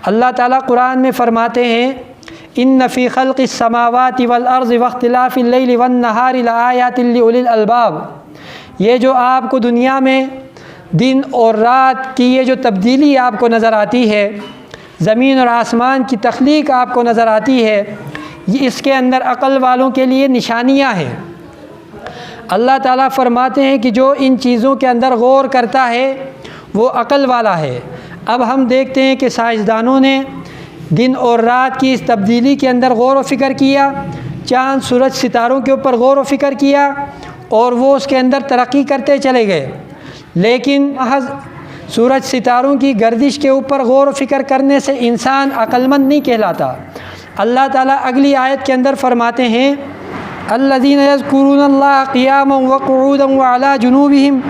اللہ تعالیٰ قرآن میں فرماتے ہیں ان فی خلق السماوات والارض واختلاف اللیل والنہار لآیات لأولی الالباب، یہ جو آپ کو دنیا میں دن اور رات کی یہ جو تبدیلی آپ کو نظر آتی ہے، زمین اور آسمان کی تخلیق آپ کو نظر آتی ہے، یہ اس کے اندر عقل والوں کے لیے نشانیاں ہیں۔ اللہ تعالیٰ فرماتے ہیں کہ جو ان چیزوں کے اندر غور کرتا ہے وہ عقل والا ہے۔ اب ہم دیکھتے ہیں کہ سائنسدانوں نے دن اور رات کی اس تبدیلی کے اندر غور و فکر کیا، چاند سورج ستاروں کے اوپر غور و فکر کیا، اور وہ اس کے اندر ترقی کرتے چلے گئے، لیکن محض سورج ستاروں کی گردش کے اوپر غور و فکر کرنے سے انسان عقل مند نہیں کہلاتا۔ اللہ تعالیٰ اگلی آیت کے اندر فرماتے ہیں الذین یذکرون اللہ قیاما وقعودا وعلی جنوبہم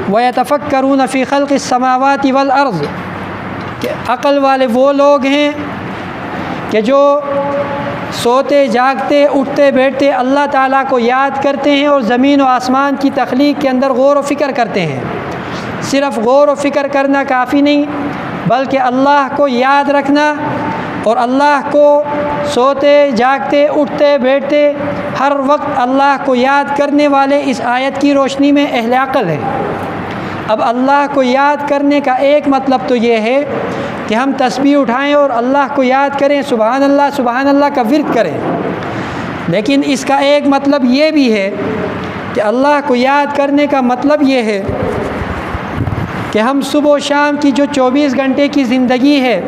ویتفکرون فی خلق السماوات والارض، کہ عقل والے وہ لوگ ہیں کہ جو سوتے جاگتے اٹھتے بیٹھتے اللہ تعالیٰ کو یاد کرتے ہیں اور زمین و آسمان کی تخلیق کے اندر غور و فکر کرتے ہیں۔ صرف غور و فکر کرنا کافی نہیں، بلکہ اللہ کو یاد رکھنا اور اللہ کو سوتے جاگتے اٹھتے بیٹھتے ہر وقت اللہ کو یاد کرنے والے اس آیت کی روشنی میں اہل عقل ہیں۔ اب اللہ کو یاد کرنے کا ایک مطلب تو یہ ہے کہ ہم تسبیح اٹھائیں اور اللہ کو یاد کریں، سبحان اللہ کا ورد کریں، لیکن اس کا ایک مطلب یہ بھی ہے کہ اللہ کو یاد کرنے کا مطلب یہ ہے کہ ہم صبح و شام کی جو 24 گھنٹے کی زندگی ہے،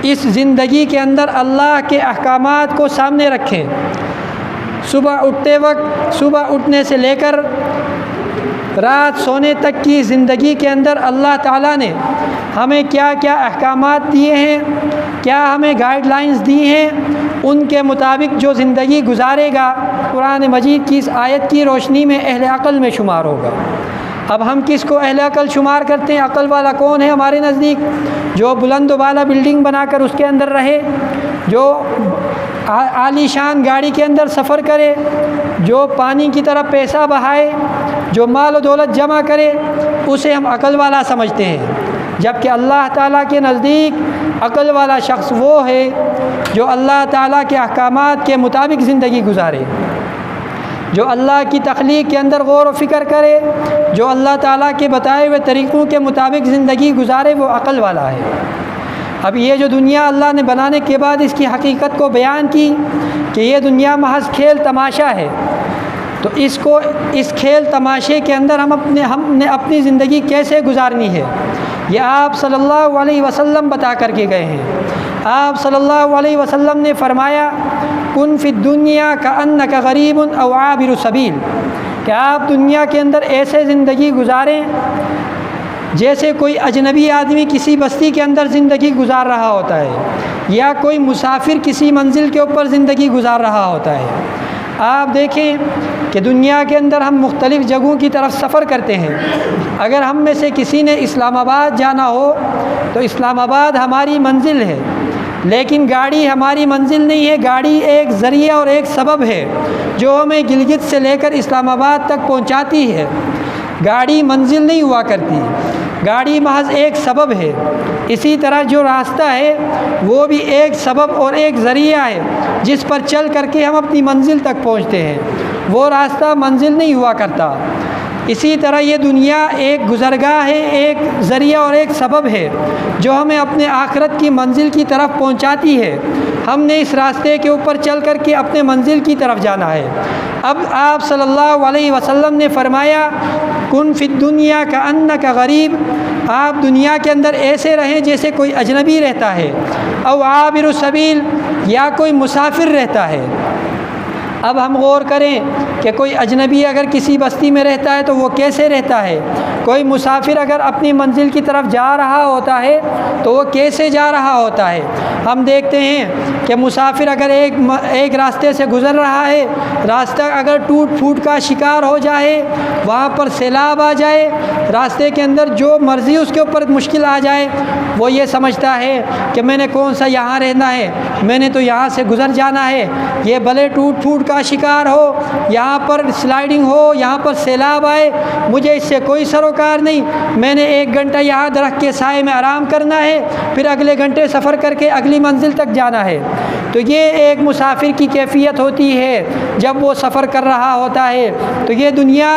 اس زندگی کے اندر اللہ کے احکامات کو سامنے رکھیں۔ صبح اٹھتے وقت، صبح اٹھنے سے لے کر رات سونے تک کی زندگی کے اندر اللہ تعالیٰ نے ہمیں کیا کیا احکامات دیے ہیں، کیا ہمیں گائیڈ لائنز دی ہیں، ان کے مطابق جو زندگی گزارے گا قرآن مجید کی اس آیت کی روشنی میں اہل عقل میں شمار ہوگا۔ اب ہم کس کو اہل عقل شمار کرتے ہیں؟ عقل والا کون ہے ہمارے نزدیک؟ جو بلند و بالا بلڈنگ بنا کر اس کے اندر رہے، جو عالی شان گاڑی کے اندر سفر کرے، جو پانی کی طرف پیسہ بہائے، جو مال و دولت جمع کرے، اسے ہم عقل والا سمجھتے ہیں۔ جبکہ اللہ تعالیٰ کے نزدیک عقل والا شخص وہ ہے جو اللہ تعالیٰ کے احکامات کے مطابق زندگی گزارے، جو اللہ کی تخلیق کے اندر غور و فکر کرے، جو اللہ تعالیٰ کے بتائے ہوئے طریقوں کے مطابق زندگی گزارے، وہ عقل والا ہے۔ اب یہ جو دنیا اللہ نے بنانے کے بعد اس کی حقیقت کو بیان کی کہ یہ دنیا محض کھیل تماشا ہے، تو اس کھیل تماشے کے اندر ہم نے اپنی زندگی کیسے گزارنی ہے، یہ آپ صلی اللہ علیہ وسلم بتا کر کے گئے ہیں۔ آپ صلی اللہ علیہ وسلم نے فرمایا کن فی الدنیا کأنک غریب او عابر سبیل، کہ آپ دنیا کے اندر ایسے زندگی گزاریں جیسے کوئی اجنبی آدمی کسی بستی کے اندر زندگی گزار رہا ہوتا ہے، یا کوئی مسافر کسی منزل کے اوپر زندگی گزار رہا ہوتا ہے۔ آپ دیکھیں کہ دنیا کے اندر ہم مختلف جگہوں کی طرف سفر کرتے ہیں۔ اگر ہم میں سے کسی نے اسلام آباد جانا ہو تو اسلام آباد ہماری منزل ہے، لیکن گاڑی ہماری منزل نہیں ہے، گاڑی ایک ذریعہ اور ایک سبب ہے جو ہمیں گلگت سے لے کر اسلام آباد تک پہنچاتی ہے۔ گاڑی منزل نہیں ہوا کرتی، گاڑی محض ایک سبب ہے۔ اسی طرح جو راستہ ہے وہ بھی ایک سبب اور ایک ذریعہ ہے جس پر چل کر کے ہم اپنی منزل تک پہنچتے ہیں، وہ راستہ منزل نہیں ہوا کرتا۔ اسی طرح یہ دنیا ایک گزرگاہ ہے، ایک ذریعہ اور ایک سبب ہے جو ہمیں اپنے آخرت کی منزل کی طرف پہنچاتی ہے۔ ہم نے اس راستے کے اوپر چل کر کے اپنے منزل کی طرف جانا ہے۔ اب آپ صلی اللہ علیہ وسلم نے فرمایا کن فی الدنیا کأنک غریب، آپ دنیا کے اندر ایسے رہیں جیسے کوئی اجنبی رہتا ہے، او عابر السبیل، یا کوئی مسافر رہتا ہے۔ اب ہم غور کریں کہ کوئی اجنبی اگر کسی بستی میں رہتا ہے تو وہ کیسے رہتا ہے، کوئی مسافر اگر اپنی منزل کی طرف جا رہا ہوتا ہے تو وہ کیسے جا رہا ہوتا ہے۔ ہم دیکھتے ہیں کہ مسافر اگر ایک راستے سے گزر رہا ہے، راستہ اگر ٹوٹ پھوٹ کا شکار ہو جائے، وہاں پر سیلاب آ جائے، راستے کے اندر جو مرضی اس کے اوپر مشکل آ جائے، وہ یہ سمجھتا ہے کہ میں نے کون سا یہاں رہنا ہے، میں نے تو یہاں سے گزر جانا ہے، یہ بھلے ٹوٹ پھوٹ کا شکار ہو، یہاں پر سلائڈنگ ہو، یہاں پر سیلاب آئے، مجھے اس سے کوئی سروکار نہیں، میں نے 1 گھنٹہ یہاں درخت کے سائے میں آرام کرنا ہے، پھر اگلے گھنٹے سفر کر کے اگلی منزل تک جانا ہے۔ تو یہ ایک مسافر کی کیفیت ہوتی ہے جب وہ سفر کر رہا ہوتا ہے۔ تو یہ دنیا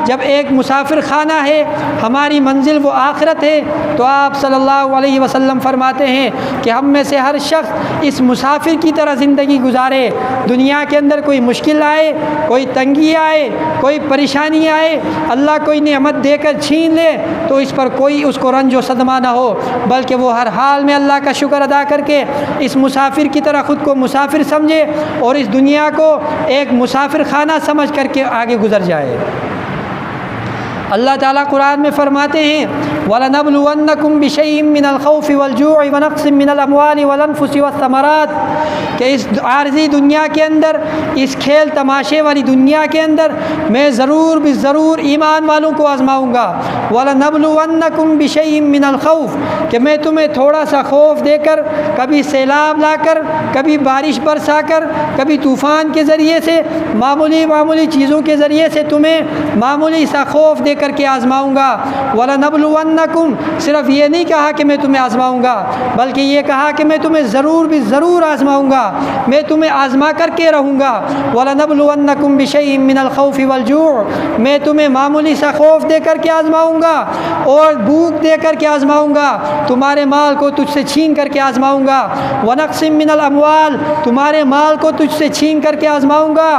جب ایک مسافر خانہ ہے، ہماری منزل وہ آخرت ہے۔ تو آپ صلی اللہ علیہ وسلم فرماتے ہیں کہ ہم میں سے ہر شخص اس مسافر کی طرح زندگی گزارے۔ دنیا کے اندر کوئی مشکل آئے، کوئی تنگی آئے، کوئی پریشانی آئے، اللہ کوئی نعمت دے کر چھین لے تو اس پر کوئی اس کو رنج و صدمہ نہ ہو، بلکہ وہ ہر حال میں اللہ کا شکر ادا کر کے اس مسافر کی طرح خود کو مسافر سمجھے اور اس دنیا کو ایک مسافر خانہ سمجھ کر کے آگے گزر جائے۔ اللہ تعالیٰ قرآن میں فرماتے ہیں وَلَنَبْلُوَنَّكُمْ بِشَيْءٍ مِّنَ الْخَوْفِ وَالْجُوعِ وَنَقْصٍ مِّنَ الْأَمْوَالِ وَالْأَنفُسِ وَالثَّمَرَاتِ کہ اس عارضی دنیا کے اندر، اس کھیل تماشے والی دنیا کے اندر میں ضرور ضرور ایمان والوں کو آزماؤں گا۔ وَلَنَبْلُوَنَّكُمْ بِشَيْءٍ مِّنَ الْخَوْفِ کہ میں تمہیں تھوڑا سا خوف دے کر، کبھی سیلاب لا کر، کبھی بارش برسا کر، کبھی طوفان کے ذریعے سے، معمولی چیزوں کے ذریعے سے تمہیں معمولی سا خوف دے کر کے آزماؤں گا۔ وَلَنَبْلُوَنَّكُمْ صرف یہ نہیں کہا کہ میں تمہیں آزماؤں گا، بلکہ یہ کہا کہ میں تمہیں ضرور آزماؤں گا، میں تمہیں آزما کر کے رہوں گا۔ وَلَنَبْلُوَنَّكُمْ بِشَيْءٍ مِّنَ الْخَوْفِ وَالْجُوعِ میں تمہیں معمولی سا خوف دے کر کے آزماؤں گا اور بھوک دے کر کے آزماؤں گا، تمہارے مال کو تجھ سے چھین کر کے آزماؤں گا۔ وَنَقْصٍ مِّنَ الْأَمْوَالِ تمہارے مال کو تجھ سے چھین کر کے آزماؤں گا۔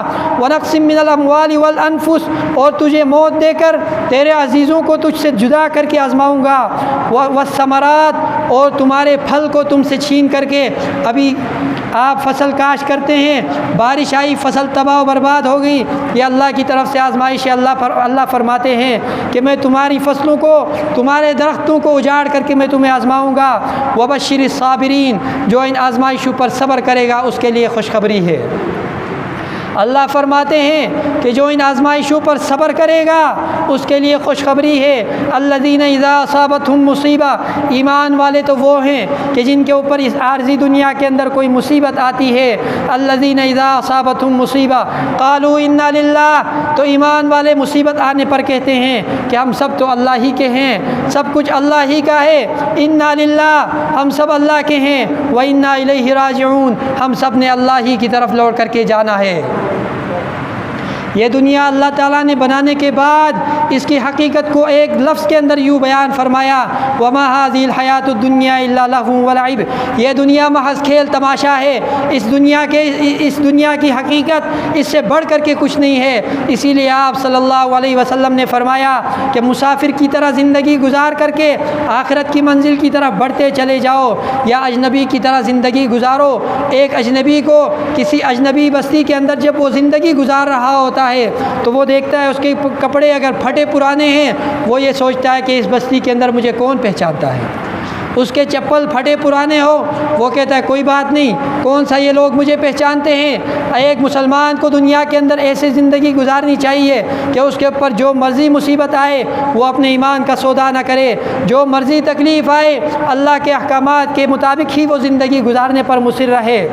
وَنَقْصٍ مِّنَ الْأَمْوَالِ وَالْأَنفُسِ اور تجھے موت دے کر تیرے عزیزوں کو تجھ سے جدا کر کے آزماؤں گا۔ والثمرات اور تمہارے پھل کو تم سے چھین کر کے، ابھی آپ فصل کاشت کرتے ہیں، بارش آئی، فصل تباہ و برباد ہو گئی، یہ اللہ کی طرف سے آزمائش ہے۔ اللہ فرماتے ہیں کہ میں تمہاری فصلوں کو، تمہارے درختوں کو اجاڑ کر کے میں تمہیں آزماؤں گا۔ وبشر الصابرین جو ان آزمائشوں پر صبر کرے گا اس کے لیے خوشخبری ہے۔ اللہ فرماتے ہیں کہ جو ان آزمائشوں پر صبر کرے گا اس کے لیے خوشخبری ہے۔ الذین اذا اصابتہم مصیبہ ایمان والے تو وہ ہیں کہ جن کے اوپر اس عارضی دنیا کے اندر کوئی مصیبت آتی ہے۔ الذین اذا اصابتہم مصیبہ قالوا انا للہ تو ایمان والے مصیبت آنے پر کہتے ہیں کہ ہم سب تو اللہ ہی کے ہیں، سب کچھ اللہ ہی کا ہے۔ انا للہ ہم سب اللہ کے ہیں، وانا الیہ راجعون ہم سب نے اللہ ہی کی طرف لوٹ کر کے جانا ہے۔ یہ دنیا اللہ تعالیٰ نے بنانے کے بعد اس کی حقیقت کو ایک لفظ کے اندر یوں بیان فرمایا وَمَا هَذِهِ الْحَيَاةُ الدُّنْيَا إِلَّا لَهْوٌ وَلَعِبٌ یہ دنیا محض کھیل تماشا ہے، اس دنیا کی حقیقت اس سے بڑھ کر کے کچھ نہیں ہے۔ اسی لیے آپ صلی اللہ علیہ وسلم نے فرمایا کہ مسافر کی طرح زندگی گزار کر کے آخرت کی منزل کی طرف بڑھتے چلے جاؤ، یا اجنبی کی طرح زندگی گزارو۔ ایک اجنبی کو کسی اجنبی بستی کے اندر جب وہ زندگی گزار رہا ہوتا ہے تو وہ دیکھتا ہے اس کے کپڑے اگر پھٹے پرانے ہیں، وہ یہ سوچتا ہے کہ اس بستی کے اندر مجھے کون پہچانتا ہے۔ اس کے چپل پھٹے پرانے ہو، وہ کہتا ہے کوئی بات نہیں، کون سا یہ لوگ مجھے پہچانتے ہیں۔ ایک مسلمان کو دنیا کے اندر ایسے زندگی گزارنی چاہیے کہ اس کے اوپر جو مرضی مصیبت آئے وہ اپنے ایمان کا سودا نہ کرے، جو مرضی تکلیف آئے اللہ کے احکامات کے مطابق ہی وہ زندگی گزارنے پر مصر رہے۔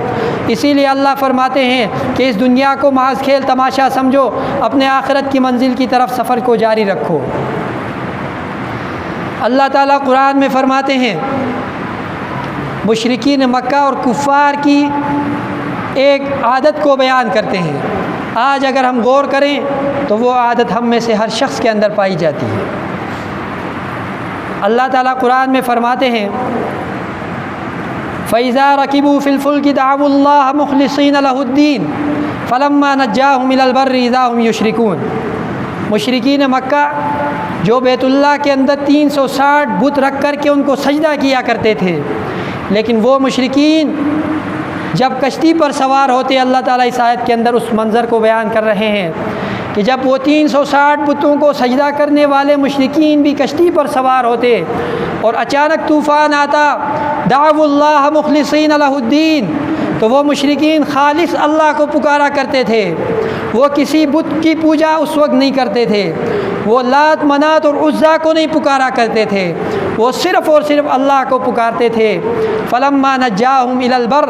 اسی لیے اللہ فرماتے ہیں کہ اس دنیا کو محض کھیل تماشا سمجھو، اپنے آخرت کی منزل کی طرف سفر کو جاری رکھو۔ اللہ تعالیٰ قرآن میں فرماتے ہیں مشرکین مکہ اور کفار کی ایک عادت کو بیان کرتے ہیں۔ آج اگر ہم غور کریں تو وہ عادت ہم میں سے ہر شخص کے اندر پائی جاتی ہے۔ اللہ تعالیٰ قرآن میں فرماتے ہیں فَإِذَا رَكِبُوا فِي الْفُلْكِ دَعَوُا اللَّهَ مُخْلِصِينَ لَهُ الدِّينَ فَلَمَّا نَجَّاهُمْ إِلَى الْبَرِّ إِذَا هُمْ يُشْرِكُونَ مشرکین مکہ جو بیت اللہ کے اندر 360 بت رکھ کر کے ان کو سجدہ کیا کرتے تھے، لیکن وہ مشرکین جب کشتی پر سوار ہوتے، اللہ تعالیٰ اس آیت کے اندر اس منظر کو بیان کر رہے ہیں کہ جب وہ 360 بتوں کو سجدہ کرنے والے مشرکین بھی کشتی پر سوار ہوتے اور اچانک طوفان آتا، دعوا اللہ مخلصین لہ الدین تو وہ مشرکین خالص اللہ کو پکارا کرتے تھے، وہ کسی بت کی پوجا اس وقت نہیں کرتے تھے، وہ لات منات اور عزا کو نہیں پکارا کرتے تھے، وہ صرف اور صرف اللہ کو پکارتے تھے۔ فلما نجاہم الی البر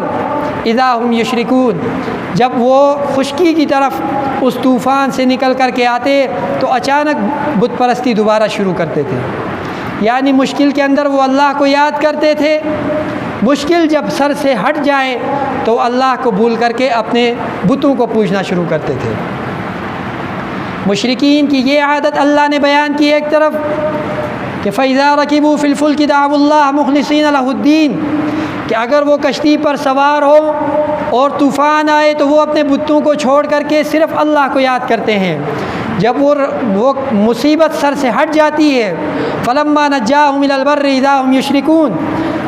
اذا ہم یشرکون، جب وہ خشکی کی طرف اس طوفان سے نکل کر کے آتے تو اچانک بت پرستی دوبارہ شروع کرتے تھے۔ یعنی مشکل کے اندر وہ اللہ کو یاد کرتے تھے، مشکل جب سر سے ہٹ جائے تو اللہ کو بھول کر کے اپنے بتوں کو پوجنا شروع کرتے تھے۔ مشرکین کی یہ عادت اللہ نے بیان کی ایک طرف کہ فَإِذَا رَكِبُوا فِي الْفُلْكِ دَعَوُا اللَّهَ مُخْلِصِينَ لَهُ الدِّينَ، کہ اگر وہ کشتی پر سوار ہو اور طوفان آئے تو وہ اپنے بتوں کو چھوڑ کر کے صرف اللہ کو یاد کرتے ہیں۔ جب وہ مصیبت سر سے ہٹ جاتی ہے، فلما نجاہم الی البر اذا ہم یشرکون،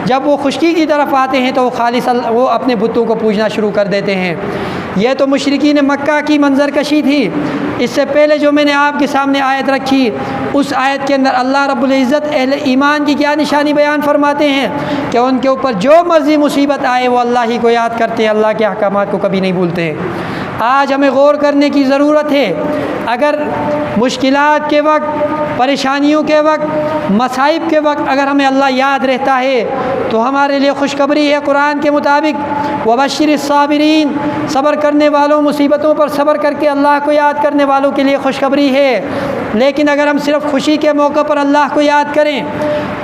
جب وہ خشکی کی طرف آتے ہیں تو وہ خالص وہ اپنے بتوں کو پوجنا شروع کر دیتے ہیں۔ یہ تو مشرکین مکہ کی منظر کشی تھی۔ اس سے پہلے جو میں نے آپ کے سامنے آیت رکھی، اس آیت کے اندر اللہ رب العزت اہل ایمان کی کیا نشانی بیان فرماتے ہیں کہ ان کے اوپر جو مرضی مصیبت آئے وہ اللہ ہی کو یاد کرتے ہیں، اللہ کے احکامات کو کبھی نہیں بھولتے ہیں۔ آج ہمیں غور کرنے کی ضرورت ہے، اگر مشکلات کے وقت، پریشانیوں کے وقت، مصائب کے وقت اگر ہمیں اللہ یاد رہتا ہے تو ہمارے لیے خوشخبری ہے قرآن کے مطابق، وبشر الصابرین، صبر کرنے والوں، مصیبتوں پر صبر کر کے اللہ کو یاد کرنے والوں کے لیے خوشخبری ہے۔ لیکن اگر ہم صرف خوشی کے موقع پر اللہ کو یاد کریں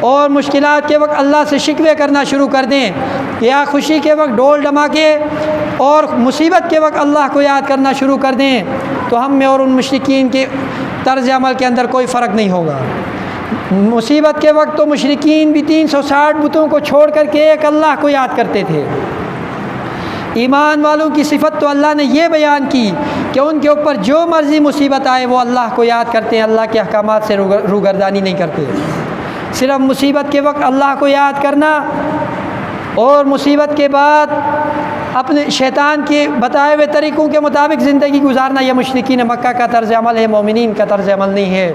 اور مشکلات کے وقت اللہ سے شکوے کرنا شروع کر دیں، یا خوشی کے وقت ڈول ڈماکے اور مصیبت کے وقت اللہ کو یاد کرنا شروع کر دیں، تو ہم میں اور ان مشرکین کے طرز عمل کے اندر کوئی فرق نہیں ہوگا۔ مصیبت کے وقت تو مشرکین بھی 360 بتوں کو چھوڑ کر کے ایک اللہ کو یاد کرتے تھے۔ ایمان والوں کی صفت تو اللہ نے یہ بیان کی کہ ان کے اوپر جو مرضی مصیبت آئے وہ اللہ کو یاد کرتے ہیں، اللہ کے احکامات سے روگردانی نہیں کرتے۔ صرف مصیبت کے وقت اللہ کو یاد کرنا اور مصیبت کے بعد اپنے شیطان کے بتائے ہوئے طریقوں کے مطابق زندگی گزارنا، یہ مشرکین مکہ کا طرز عمل ہے، مومنین کا طرز عمل نہیں ہے۔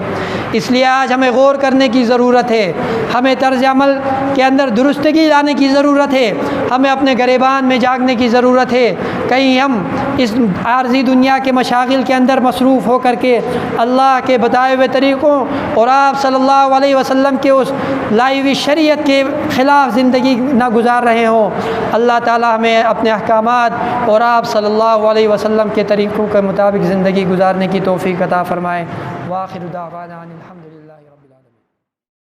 اس لیے آج ہمیں غور کرنے کی ضرورت ہے، ہمیں طرز عمل کے اندر درستگی لانے کی ضرورت ہے، ہمیں اپنے گریبان میں جاگنے کی ضرورت ہے۔ کہیں ہم اس عارضی دنیا کے مشاغل کے اندر مصروف ہو کر کے اللہ کے بتائے ہوئے طریقوں اور آپ صلی اللہ علیہ وسلم کے اس لائی ہوئی شریعت کے خلاف زندگی نہ گزار رہے ہوں۔ اللہ تعالی ہمیں اپنے احکامات اور آپ صلی اللہ علیہ وسلم کے طریقوں کے مطابق زندگی گزارنے کی توفیق عطا فرمائے۔ وآخر دعوانا ان الحمد للہ۔